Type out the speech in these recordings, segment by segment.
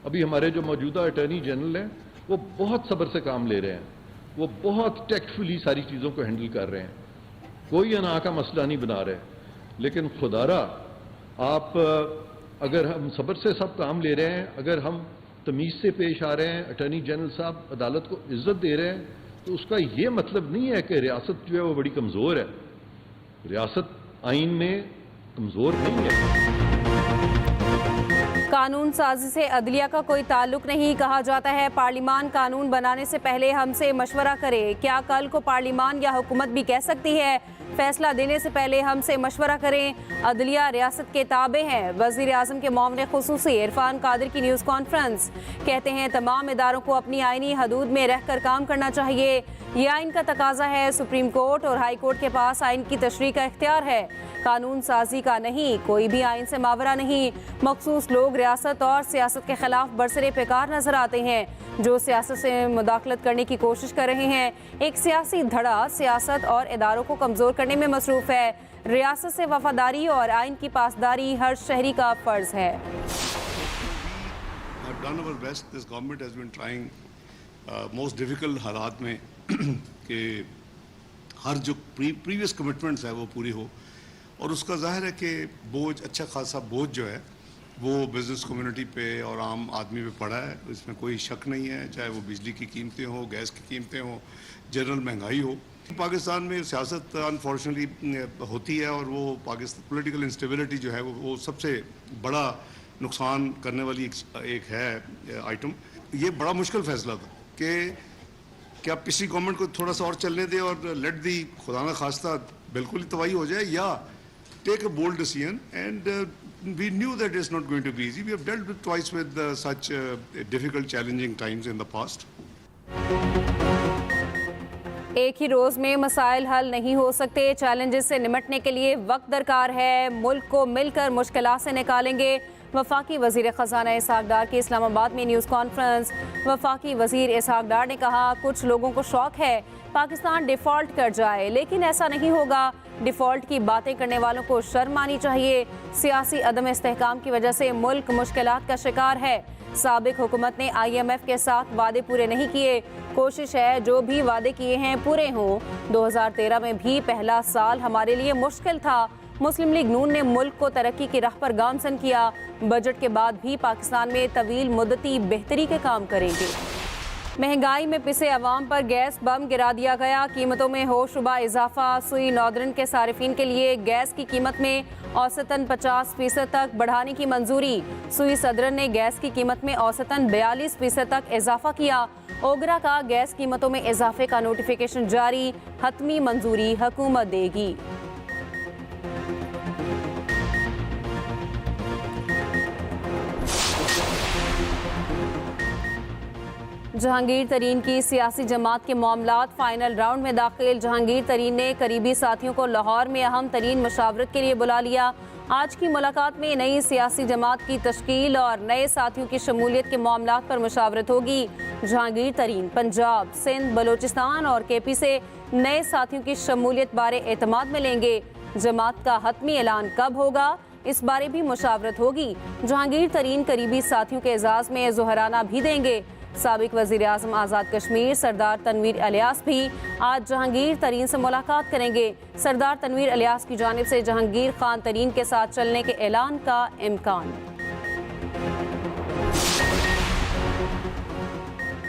अभी हमारे जो मौजूदा अटॉर्नी जनरल हैं वो बहुत सब्र से काम ले रहे हैं, वो बहुत टैक्टफुली सारी चीज़ों को हैंडल कर रहे हैं, कोई अना का मसला नहीं बना रहे। लेकिन खुदारा आप अगर हम सब्र से सब काम ले रहे हैं, अगर हम तमीज़ से पेश आ रहे हैं, अटॉर्नी जनरल साहब अदालत को इज्जत दे रहे हैं, तो उसका ये मतलब नहीं है कि रियासत जो है वो बड़ी कमज़ोर है। रियासत आइन में कमज़ोर नहीं है। कानून साजी से अदलिया का कोई ताल्लुक नहीं। कहा जाता है पार्लिमान कानून बनाने से पहले हमसे मशवरा करे। क्या कल को पार्लिमान या हुकूमत भी कह सकती है फैसला देने से पहले हमसे मशवरा करें? अदलिया रियासत के ताबे हैं। वज़ीर आज़म के मामले खुसूसी इरफान कादिर की न्यूज़ कॉन्फ्रेंस। कहते हैं तमाम इदारों को अपनी आइनी हदूद में रहकर काम करना चाहिए। ये आइन का तकाजा है। सुप्रीम कोर्ट और हाई कोर्ट के पास आइन की तशरीह का इख्तियार है, कानून साजी का नहीं। कोई भी आइन से मावरा नहीं। मखसूस लोग रियासत और सियासत के खिलाफ बरसरे पेकार नजर आते हैं जो सियासत से मुदाखलत करने की कोशिश कर रहे हैं। एक सियासी धड़ा सियासत और इदारों को कमज़ोर करने में मसरूफ़ है। रियासत से वफादारी और आइन की पासदारी हर शहरी का फ़र्ज है। मोस्ट डिफिकल्ट हालात में कि हर जो प्रीवियस कमिटमेंट्स है वो पूरी हो, और उसका जाहिर है कि बोझ, अच्छा खासा बोझ जो है वो बिज़नेस कम्युनिटी पे और आम आदमी पे पड़ा है, इसमें कोई शक नहीं है। चाहे वो बिजली की कीमतें हो, गैस की कीमतें हो, जनरल महंगाई हो। पाकिस्तान में सियासत अनफॉर्चुनेटली होती है, और वो पाकिस्तान पॉलिटिकल इंस्टेबिलिटी जो है वो सबसे बड़ा नुकसान करने वाली एक है आइटम। ये बड़ा मुश्किल फैसला था कि क्या पिछली गवर्नमेंट को थोड़ा सा और चलने दे और लेट दी खुदा न खास्ता बिल्कुल ही तबाही हो जाए, या take a bold decision. And we knew that is not going to be easy. We have dealt with twice with such difficult challenging times in the past. एक ही रोज़ में मसाइल हल नहीं हो सकते। चैलेंजेस से निमटने के लिए वक्त दरकार है। मुल्क को मिलकर मुश्किलात से निकालेंगे। वफाकी वज़ीर ख़ज़ाना इसहाक डार की इस्लामाबाद में न्यूज़ कॉन्फ्रेंस। वफाकी वज़ीर इसहाक डार ने कहा कुछ लोगों को शौक़ है पाकिस्तान डिफ़ॉल्ट कर जाए, लेकिन ऐसा नहीं होगा। डिफ़ॉल्ट की बातें करने वालों को शर्म आनी चाहिए। सियासी अदम इस्तेहकाम की वजह से मुल्क मुश्किलात का शिकार है। साबिक हुकूमत ने IMF के साथ वादे पूरे नहीं किए। कोशिश है जो भी वादे किए हैं पूरे हों। 2013 में भी पहला साल हमारे लिए मुश्किल था। मुस्लिम लीग नून ने मुल्क को तरक्की की राह पर गामजन किया। बजट के बाद भी पाकिस्तान में तवील मुद्दती बेहतरी के काम करेंगे। महंगाई में पिसे अवाम पर गैस बम गिरा दिया गया। कीमतों में होशरुबा इजाफा। सुई नॉर्दर्न के सारिफिन के लिए गैस की कीमत में औसतन 50% तक बढ़ाने की मंजूरी। सुई सदरन ने गैस की कीमत में औसतन 42% तक इजाफा किया। ओगरा का गैस कीमतों में इजाफे का नोटिफिकेशन जारी। हतमी मंजूरी हुकूमत देगी। जहांगीर तरीन की सियासी जमात के मामलात फाइनल राउंड में दाखिल। जहांगीर तरीन ने करीबी साथियों को लाहौर में अहम तरीन मशावरत के लिए बुला लिया। आज की मुलाकात में नई सियासी जमात की तश्कील और नए साथियों की शमूलियत के मामलात पर मशावरत होगी। जहांगीर तरीन पंजाब, सिंध, बलोचिस्तान और KP से नए साथियों की शमूलियत बारे एतमाद में लेंगे। जमात का हतमी ऐलान कब होगा, इस बारे भी मुशावरत होगी। जहांगीर तरीन करीबी साथियों के एजाज में ज़ोहराना भी देंगे। साबिक वज़ीर आज़म आज़ाद कश्मीर सरदार तनवीर इलियास भी आज जहांगीर तरीन से मुलाकात करेंगे। सरदार तनवीर इलियास की जानिब से जहांगीर खान तरीन के साथ चलने के ऐलान का इम्कान।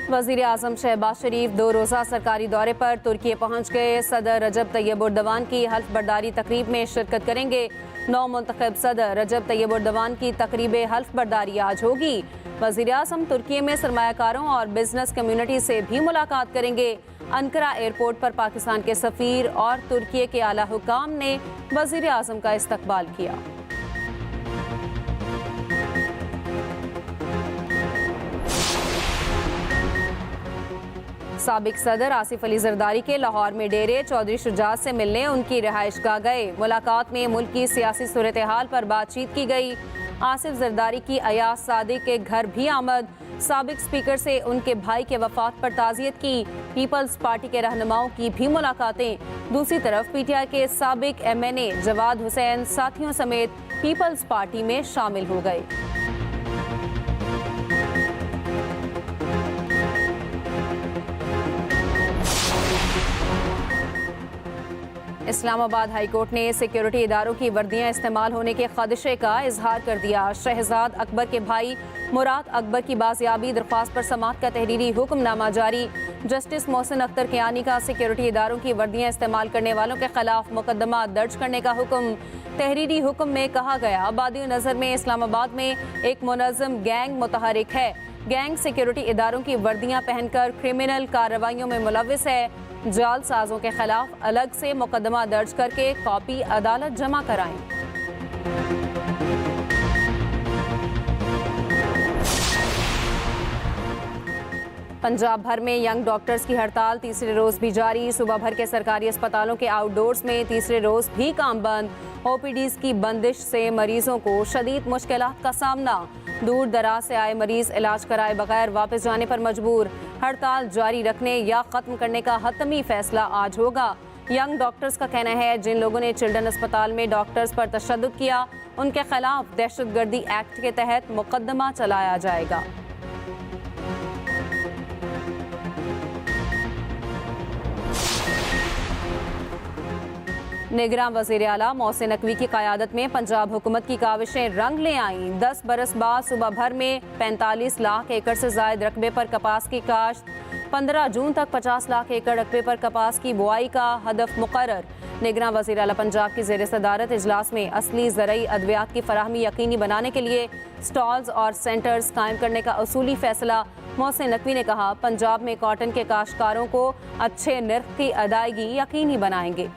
वज़ीर आज़म शहबाज शरीफ 2 रोज़ा सरकारी दौरे पर तुर्की पहुँच गए। सदर रजब तैयब एर्दोगान की हल्फ बर्दारी तकरीब में शिरकत करेंगे। नौ मुंतखब सदर रजब तैयब एर्दोगान की तकरीब हल्फ बर्दारी आज होगी। वज़ीर आज़म तुर्की में सरमायाकारों और बिजनेस कम्युनिटी से भी मुलाकात करेंगे। अंकारा एयरपोर्ट पर पाकिस्तान के सफ़ीर और तुर्की के आला हुकाम ने वज़ीर आज़म का इस्तकबाल किया। साबिक सदर आसिफ अली जरदारी के लाहौर में डेरे चौधरी शुजात से मिलने उनकी रिहाइशगाह गए। मुलाकात में मुल्क की सियासी सूरत हाल पर बातचीत की गई। आसिफ जरदारी की अयाज सादिक के घर भी आमद। साबिक स्पीकर से उनके भाई के वफात पर ताज़ियत की। पीपल्स पार्टी के रहनुमाओं की भी मुलाकातें। दूसरी तरफ PTI के साबिक MNA जवाद हुसैन साथियों समेत पीपल्स पार्टी में शामिल हो गए। इस्लामाबाद हाई कोर्ट ने सिक्योरिटी इदारों की वर्दियां इस्तेमाल होने के खदशे का इजहार कर दिया। शहजाद अकबर के भाई मुराद अकबर की बाजियाबी दरख्वास्त पर समाअत का तहरीरी हुक्मनामा जारी। जस्टिस मोहसिन अख्तर कियानी का सिक्योरिटी इदारों की वर्दियां इस्तेमाल करने वालों के खिलाफ मुकदमा दर्ज करने का हुक्म। तहरीरी हुक्म में कहा गया, बादी नज़र में इस्लामाबाद में एक मुनज़्ज़म गैंग मुतहरिक है। गैंग सिक्योरिटी इदारों की वर्दियां पहनकर क्रिमिनल कार्रवाइयों में मुलविस है। जालसाजों के खिलाफ अलग से मुकदमा दर्ज करके कॉपी अदालत जमा कराएं। पंजाब भर में यंग डॉक्टर्स की हड़ताल तीसरे रोज भी जारी। सुबह भर के सरकारी अस्पतालों के आउटडोर्स में तीसरे रोज भी काम बंद। ओपीडीज की बंदिश से मरीजों को शदीद मुश्किलात का सामना। दूर दराज से आए मरीज इलाज कराए बगैर वापस जाने पर मजबूर। हड़ताल जारी रखने या खत्म करने का हतमी फैसला आज होगा। यंग डॉक्टर्स का कहना है, जिन लोगों ने चिल्ड्रन अस्पताल में डॉक्टर्स पर तशद्दुद किया उनके खिलाफ दहशतगर्दी एक्ट के तहत मुकदमा चलाया जाएगा। निगरान वज़ीर आला मोहसिन नकवी की क़यादत में पंजाब हुकूमत की काविशें रंग ले आईं। 10 बरस बाद सुबह भर में 45 लाख एकड़ से ज़ायद रकबे पर कपास की काश्त। 15 जून तक 50 लाख एकड़ रकबे पर कपास की बुआई का हदफ मुकर्रर। निगरान वज़ीर आला पंजाब की ज़ेर सदारत इजलास में असली ज़रई अद्वियात की फराहमी यकीनी बनाने के लिए स्टॉल्स और सेंटर्स कायम करने का उसूली फैसला। मोहसिन नकवी ने कहा, पंजाब में कॉटन के काश्तकारों को अच्छे निर्ख की अदायगी यकीनी बनाएंगे।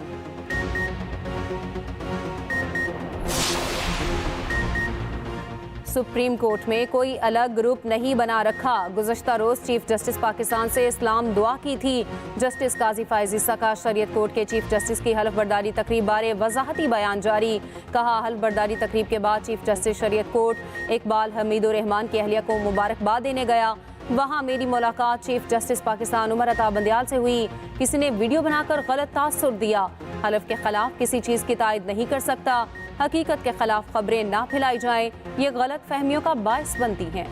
सुप्रीम कोर्ट में कोई अलग ग्रुप नहीं बना रखा। गुज़श्ता रोज़ चीफ जस्टिस पाकिस्तान से इस्लाम दुआ की थी। जस्टिस काजी फायज़ ईसा का शरीयत कोर्ट के चीफ जस्टिस की हल्फ बर्दारी तकरीब बारे वजाहती बयान जारी। कहा, हल्फ बर्दारी तकरीब के बाद चीफ जस्टिस शरीयत कोर्ट इकबाल हमीदुर रहमान की अहलिया को मुबारकबाद देने गया। वहाँ मेरी मुलाकात चीफ जस्टिस पाकिस्तान उमर अता बंदियाल से हुई। किसी ने वीडियो बनाकर गलत तासुर दिया। हल्फ के खिलाफ किसी चीज़ की तायद नहीं कर सकता। हकीकत के खिलाफ खबरें ना फैलाई जाएं, ये गलत फहमियों का बायस बनती हैं।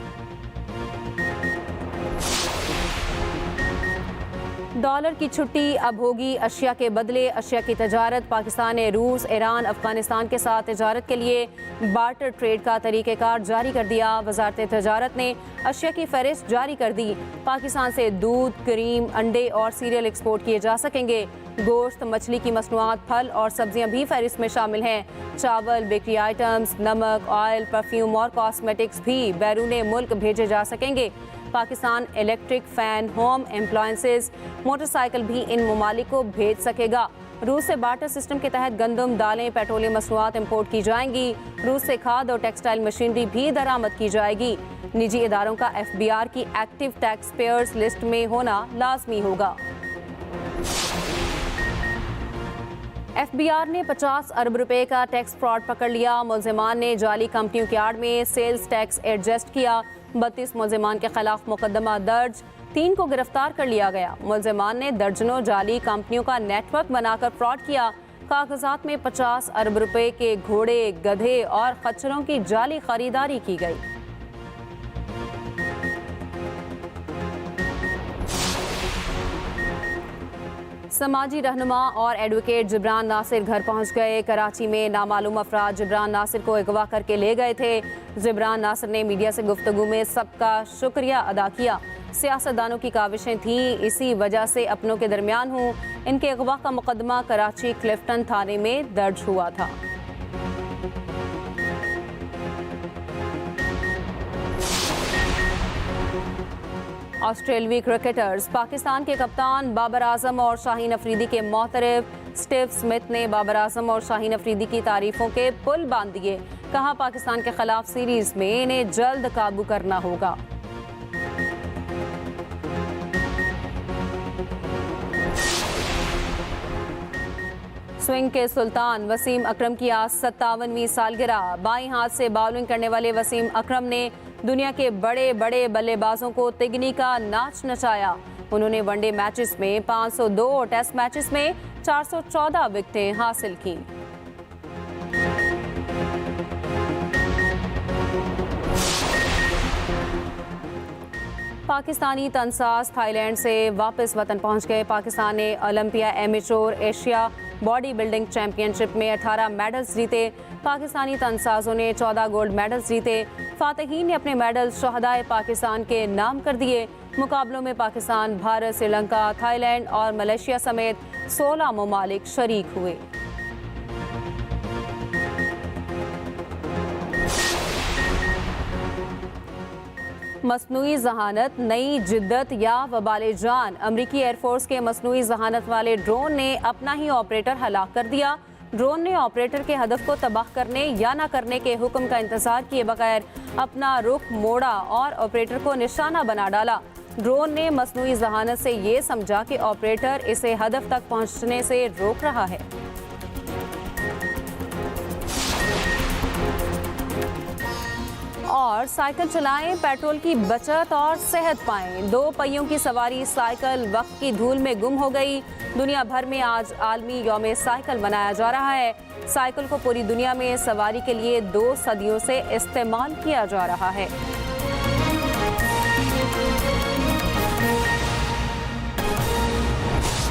डॉलर की छुट्टी अब होगी अशिया के बदले अशिया की तजारत। पाकिस्तान ने रूस, ईरान, अफगानिस्तान के साथ तजारत के लिए बार्टर ट्रेड का तरीक़ेकार जारी कर दिया। वजारत तजारत ने अशिया की फहरिस्त जारी कर दी। पाकिस्तान से दूध, क्रीम, अंडे और सीरियल एक्सपोर्ट किए जा सकेंगे। गोश्त, मछली की मसनूआत, फल और सब्जियां भी फहरिस्त में शामिल हैं। चावल, बेकरी आइटम्स, नमक, ऑयल, परफ्यूम और कॉस्मेटिक्स भी बैरूने मुल्क भेजे जा सकेंगे। Pakistan electric fan, home appliances, motorcycle भी इन ममालिक को भेज सकेगा। रूस से बार्टर सिस्टम के तहत गंदम, दालें, पेट्रोलियम मसनूआत इम्पोर्ट की जाएंगी। रूस से खाद और टेक्सटाइल मशीनरी भी दरामद की जाएगी। निजी इदारों का FBR की एक्टिव टैक्स पेयर्स लिस्ट में होना लाजमी होगा। FBR ने 50 अरब रुपए का टैक्स फ्रॉड पकड़ लिया। मुलजिमान ने जाली कंपनियों की आड़ में सेल्स टैक्स एडजस्ट किया। 32 मुलजिमान के खिलाफ मुकदमा दर्ज, 3 को गिरफ्तार कर लिया गया। मुलजिमान ने दर्जनों जाली कंपनियों का नेटवर्क बनाकर फ्रॉड किया। कागजात में 50 अरब रुपए के घोड़े, गधे और खच्चरों की जाली खरीदारी की गई। समाजी रहनुमा और एडवोकेट जिब्रान नासिर घर पहुंच गए। कराची में नामालूम अफराद जिब्रान नासिर को अगवा करके ले गए थे। जिब्रान नासिर ने मीडिया से गुफ्तगू में सबका शुक्रिया अदा किया। सियासतदानों की काविशें थीं, इसी वजह से अपनों के दरमियान हूँ। इनके अगवा का मुकदमा कराची क्लिफ्टन थाने में दर्ज हुआ था। ऑस्ट्रेलवी क्रिकेटर्स, पाकिस्तान के कप्तान बाबर आजम और शाहीन अफरीदी के मोहतरफ स्टीव स्मिथ ने बाबर आजम और शाहीन अफरीदी की तारीफों के पुल बांध दिए। कहा, पाकिस्तान के खिलाफ सीरीज में इन्हें जल्द काबू करना होगा। स्विंग के सुल्तान वसीम अकरम की आज 57वीं सालगिरह। बाईं हाथ से बॉलिंग करने वाले वसीम अकरम ने दुनिया के बड़े बड़े बल्लेबाजों को तिगनी का नाच नचाया। उन्होंने वनडे मैचेस में 502 और टेस्ट मैचेस में 414 विकेटें हासिल की। पाकिस्तानी तनसाज थाईलैंड से वापस वतन पहुंच गए। पाकिस्तान ने Olympia amateur Asia body building championship में 18 मेडल्स जीते। पाकिस्तानी तनसाजों ने 14 गोल्ड मेडल्स जीते। फातहीन ने अपने मेडल्स शहदाए पाकिस्तान के नाम कर दिए। मुकाबलों में पाकिस्तान, भारत, श्रीलंका, थाईलैंड और मलेशिया समेत 16 ममालिक शरीक हुए। मसनूई जहानत, नई जिद्दत या वबाले जान। अमरीकी एयरफोर्स के मसनूई जहानत वाले ड्रोन ने अपना ही ऑपरेटर हलाक कर दिया। ड्रोन ने ऑपरेटर के हदफ को तबाह करने या ना करने के हुक्म का इंतजार किए बगैर अपना रुख मोड़ा और ऑपरेटर को निशाना बना डाला। ड्रोन ने मसनूई जहानत से ये समझा कि ऑपरेटर इसे हदफ तक पहुंचने से रोक रहा है। और साइकिल चलाएं, पेट्रोल की बचत और सेहत पाएं। 2 पहियों की सवारी साइकिल वक्त की धूल में गुम हो गई। दुनिया भर में आज आलमी यौम साइकिल मनाया जा रहा है। साइकिल को पूरी दुनिया में सवारी के लिए 2 सदियों से इस्तेमाल किया जा रहा है।